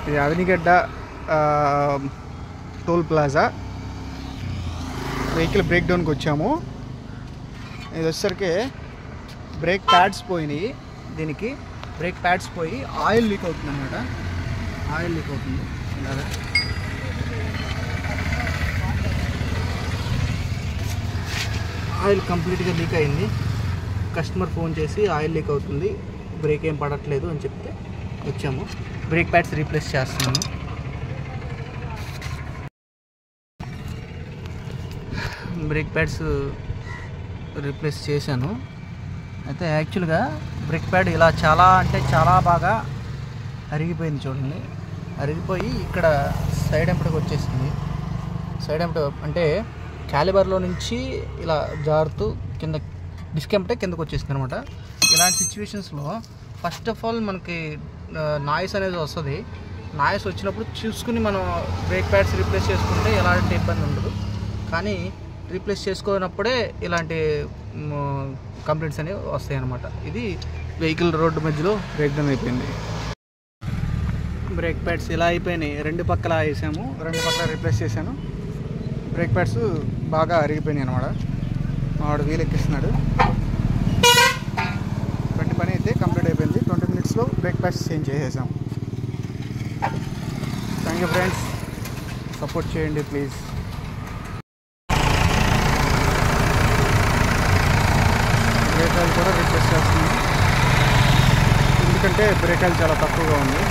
ఇది Avanigadda toll plaza. Vehicle break డౌన్కి వచ్చాము. ఇది వచ్చేసరికి బ్రేక్ ప్యాడ్స్ పోయినాయి. దీనికి బ్రేక్ ప్యాడ్స్ పోయి ఆయిల్ లీక్ అవుతుంది అన్నమాట. ఆయిల్ లీక్ అవుతుంది ఇలాగా. ఆయిల్ కంప్లీట్గా లీక్ అయింది. కస్టమర్ ఫోన్ చేసి ఆయిల్ లీక్ అవుతుంది, బ్రేక్ ఏం పడట్లేదు అని చెప్తే వచ్చాము. బ్రేక్ ప్యాడ్స్ రీప్లేస్ చేస్తున్నాను. బ్రేక్ ప్యాడ్స్ రీప్లేస్ చేశాను. అయితే యాక్చువల్గా బ్రేక్ ప్యాడ్ ఇలా చాలా అంటే చాలా బాగా అరిగిపోయింది చూడండి. అరిగిపోయి ఇక్కడ సైడ్ ఎంపటికి వచ్చేసింది. సైడ్ ఎంపటి అంటే క్యాలిబర్లో నుంచి ఇలా జారుతూ కింద డిస్క్ ఎంపటే కిందకు వచ్చేసింది అనమాట. ఇలాంటి సిచ్యువేషన్స్లో ఫస్ట్ ఆఫ్ ఆల్ మనకి నాయిస్ అనేది వస్తుంది. నాయిస్ వచ్చినప్పుడు చూసుకుని మనం బ్రేక్ ప్యాడ్స్ రీప్లేస్ చేసుకుంటే ఎలాంటి ఇబ్బంది ఉండదు. కానీ రీప్లేస్ చేసుకోనప్పుడే ఇలాంటి కంప్లైంట్స్ అనేవి వస్తాయి అన్నమాట. ఇది వెహికల్ రోడ్డు మధ్యలో బ్రేక్ డౌన్ అయిపోయింది. బ్రేక్ ప్యాడ్స్ ఇలా అయిపోయినాయి. రెండు పక్కల వేసాము, రెండు పక్కల రీప్లేస్ చేశాను. బ్రేక్ ప్యాడ్స్ బాగా అరిగిపోయినాయి అనమాట. వాడు వీల్ ఎక్కిస్తున్నాడు. 20 పని అయితే కంప్లీట్ అయిపోయింది. 20 minutesలో బ్రేక్ ప్యాడ్స్ చేంజ్ చేసేసాం. థ్యాంక్ యూ ఫ్రెండ్స్, సపోర్ట్ చేయండి ప్లీజ్. బ్రేక్ ఆయిల్ కూడా రీప్లేస్ చేస్తున్నాం, ఎందుకంటే బ్రేక్ ఆయిల్ చాలా తక్కువగా ఉంది.